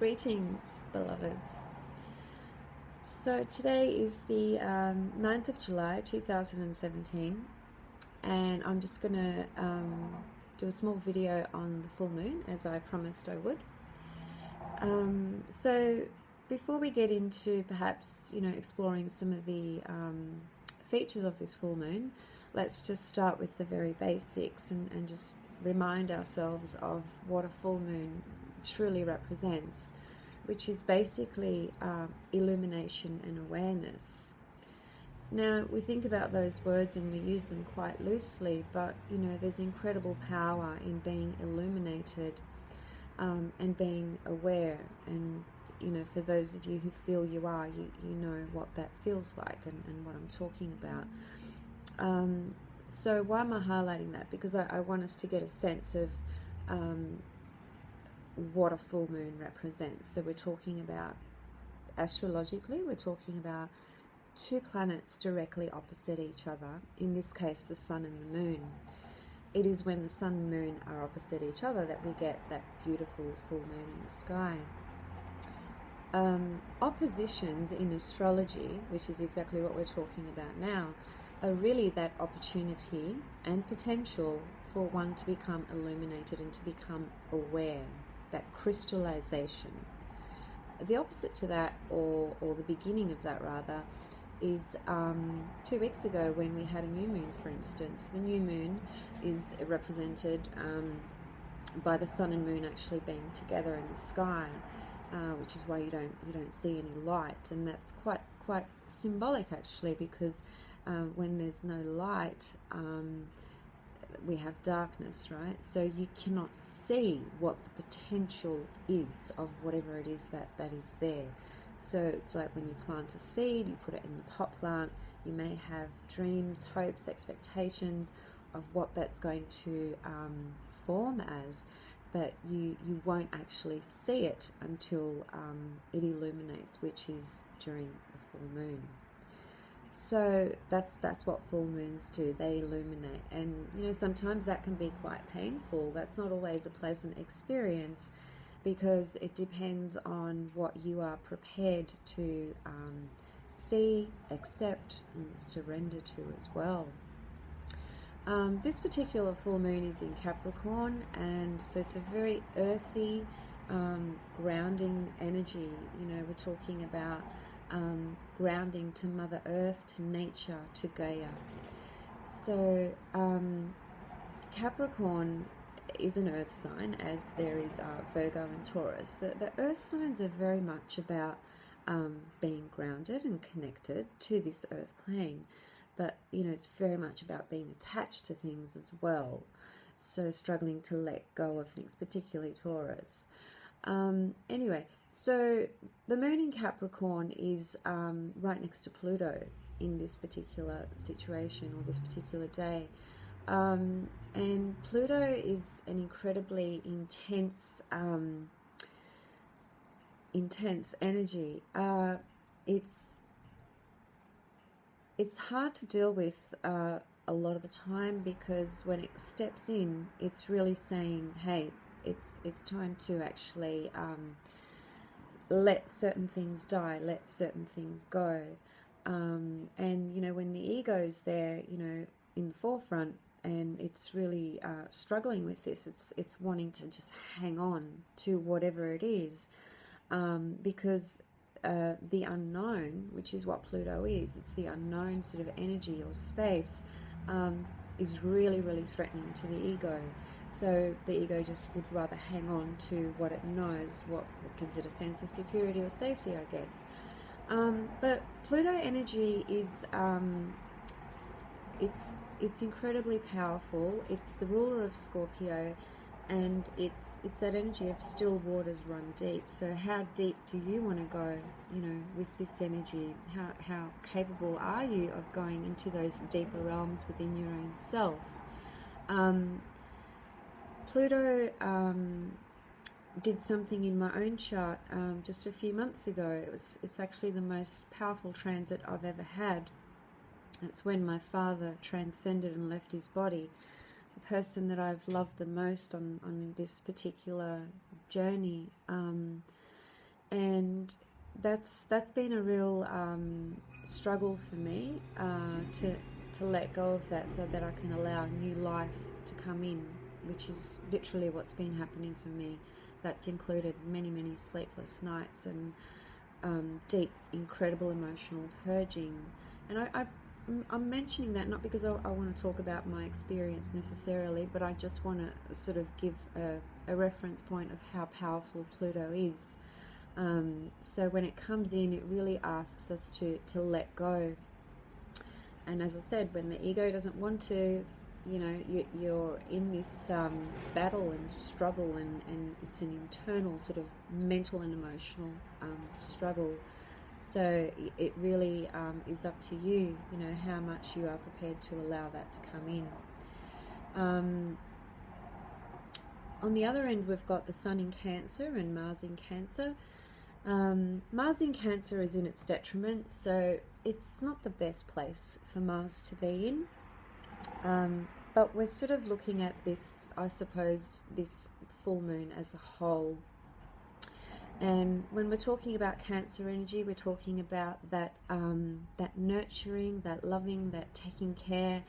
Greetings, beloveds. So today is the 9th of July 2017, and I'm just going to do a small video on the full moon, as I promised I would. So before we get into perhaps, exploring some of the features of this full moon, let's just start with the very basics and just remind ourselves of what a full moon truly represents, which is basically illumination and awareness. Now, we think about those words and we use them quite loosely, but there's incredible power in being illuminated and being aware. And for those of you who feel you are, you know what that feels like and what I'm talking about. So why am I highlighting that? Because I want us to get a sense of what a full moon represents. So we're talking about, astrologically, we're talking about two planets directly opposite each other, in this case the sun and the moon. It is when the sun and moon are opposite each other that we get that beautiful full moon in the sky. Oppositions in astrology, which is exactly what we're talking about now, are really that opportunity and potential for one to become illuminated and to become aware, that crystallization. The opposite to that, or the beginning of that rather, is 2 weeks ago when we had a new moon, for instance. The new moon is represented by the sun and moon actually being together in the sky, which is why you don't see any light, and that's quite symbolic actually, because when there's no light, we have darkness, right? So you cannot see what the potential is of whatever it is that is there. So it's like when you plant a seed, you put it in the pot plant, you may have dreams, hopes, expectations of what that's going to form as, but you won't actually see it until it illuminates, which is during the full moon. So that's what full moons do. They illuminate, and sometimes that can be quite painful. That's not always a pleasant experience, because it depends on what you are prepared to see, accept, and surrender to as well. This particular full moon is in Capricorn, and so it's a very earthy, grounding energy. We're talking about grounding to Mother Earth, to nature, to Gaia. So Capricorn is an earth sign, as there is Virgo and Taurus. The earth signs are very much about being grounded and connected to this earth plane, but it's very much about being attached to things as well, so struggling to let go of things, particularly Taurus. Anyway, so the moon in Capricorn is right next to Pluto in this particular situation, or this particular day. And Pluto is an incredibly intense energy. It's hard to deal with a lot of the time, because when it steps in, it's really saying, hey, it's time to actually let certain things die, let certain things go. And when the ego's there, in the forefront, and it's really struggling with this, it's wanting to just hang on to whatever it is, because the unknown, which is what Pluto is, it's the unknown sort of energy or space, is really, really threatening to the ego. So the ego just would rather hang on to what it knows, what gives it a sense of security or safety, I guess. But Pluto energy is it's incredibly powerful. It's the ruler of Scorpio, and it's that energy of still waters run deep. So how deep do you want to go, with this energy? How capable are you of going into those deeper realms within your own self? Pluto did something in my own chart just a few months ago. It's actually the most powerful transit I've ever had. It's when my father transcended and left his body. The person that I've loved the most on this particular journey And that's been a real struggle for me, to let go of that so that I can allow new life to come in, which is literally what's been happening for me. That's included many sleepless nights and deep, incredible emotional purging. And I'm mentioning that not because I want to talk about my experience necessarily, but I just want to sort of give a reference point of how powerful Pluto is. So when it comes in, it really asks us to let go. And as I said, when the ego doesn't want to, you know, you're in this battle and struggle, and it's an internal sort of mental and emotional struggle. So it really is up to you, you know, how much you are prepared to allow that to come in. On the other end, we've got the Sun in Cancer and Mars in Cancer. Mars in Cancer is in its detriment, so it's not the best place for Mars to be in. But we're sort of looking at this, I suppose, this full moon as a whole. And when we're talking about Cancer energy, we're talking about that that nurturing, that loving, that taking care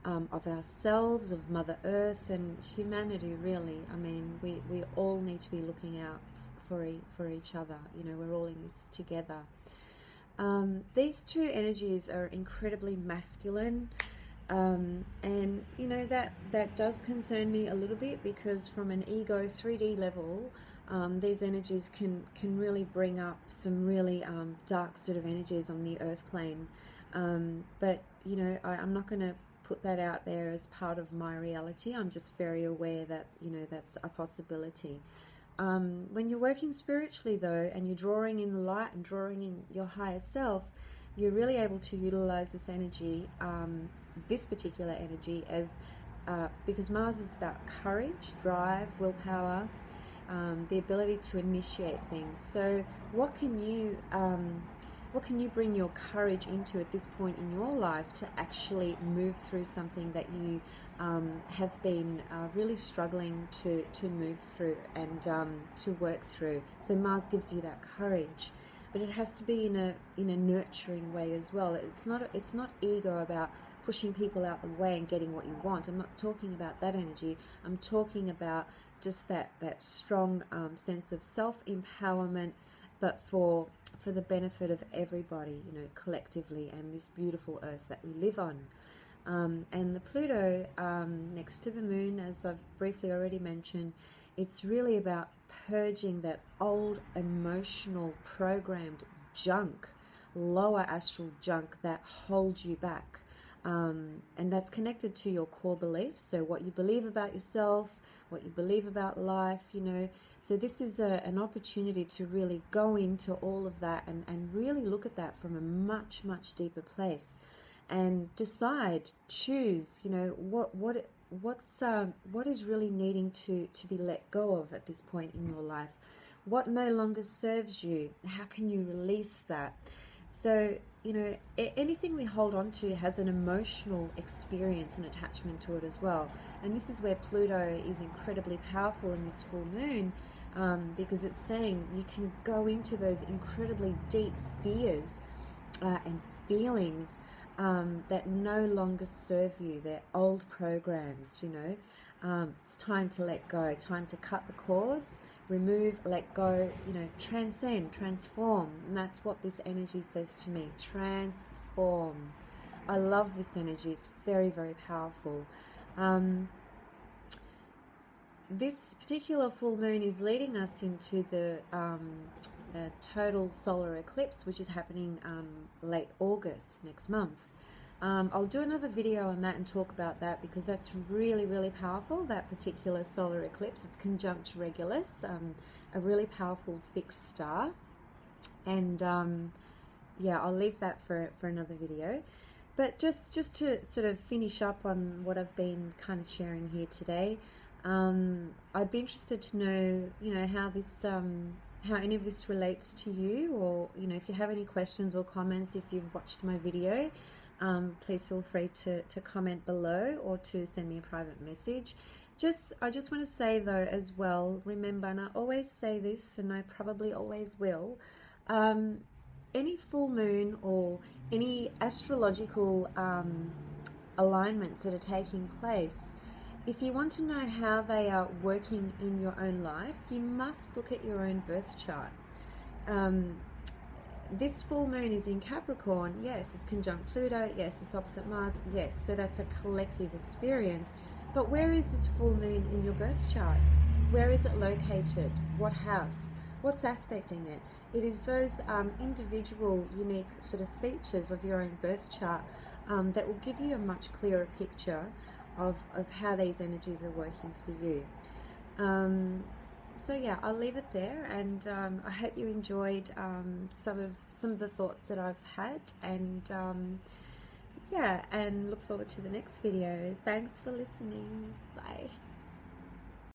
of ourselves, of Mother Earth and humanity, really. I mean, we all need to be looking out for each other. You know, we're all in this together. These two energies are incredibly masculine. And you know, that does concern me a little bit, because from an ego 3D level, these energies can really bring up some really dark sort of energies on the earth plane. But you know, I'm not going to put that out there as part of my reality. I'm just very aware that, you know, that's a possibility. When you're working spiritually though, and you're drawing in the light and drawing in your higher self, you're really able to utilize this energy, this particular energy, as because Mars is about courage, drive, willpower, the ability to initiate things. So what can you bring your courage into at this point in your life to actually move through something that you have been really struggling to move through and to work through? So Mars gives you that courage, but it has to be in a nurturing way as well. It's not ego about pushing people out the way and getting what you want. I'm not talking about that energy. I'm talking about just that strong sense of self-empowerment, but for the benefit of everybody, you know, collectively, and this beautiful earth that we live on. And the Pluto next to the moon, as I've briefly already mentioned, it's really about purging that old emotional programmed junk, lower astral junk that holds you back. And that's connected to your core beliefs, so what you believe about yourself, what you believe about life, you know. So this is an opportunity to really go into all of that and really look at that from a much deeper place, and decide, choose, you know, what is really needing to be let go of at this point in your life. What no longer serves you? How can you release that? So, you know, anything we hold on to has an emotional experience and attachment to it as well. And this is where Pluto is incredibly powerful in this full moon, because it's saying you can go into those incredibly deep fears and feelings that no longer serve you. They're old programs, you know. It's time to let go, time to cut the cords, remove, let go, you know, transcend, transform. And that's what this energy says to me, transform. I love this energy. It's very powerful. This particular full moon is leading us into the total solar eclipse, which is happening late August next month. I'll do another video on that and talk about that, because that's really powerful, that particular solar eclipse. It's conjunct Regulus, a really powerful fixed star. And yeah, I'll leave that for another video. But just to sort of finish up on what I've been kind of sharing here today, I'd be interested to know, you know, how this how any of this relates to you, or, you know, if you have any questions or comments, if you've watched my video, please feel free to comment below, or to send me a private message. I just want to say though as well, remember, and I always say this and I probably always will, any full moon or any astrological alignments that are taking place, if you want to know how they are working in your own life, you must look at your own birth chart. This full moon is in Capricorn. Yes, it's conjunct Pluto. Yes, it's opposite Mars. Yes, so that's a collective experience. But where is this full moon in your birth chart? Where is it located? What house? What's aspecting it? It is those individual, unique sort of features of your own birth chart that will give you a much clearer picture of how these energies are working for you. So yeah, I'll leave it there, and I hope you enjoyed some of the thoughts that I've had, and yeah, and look forward to the next video. Thanks for listening. Bye.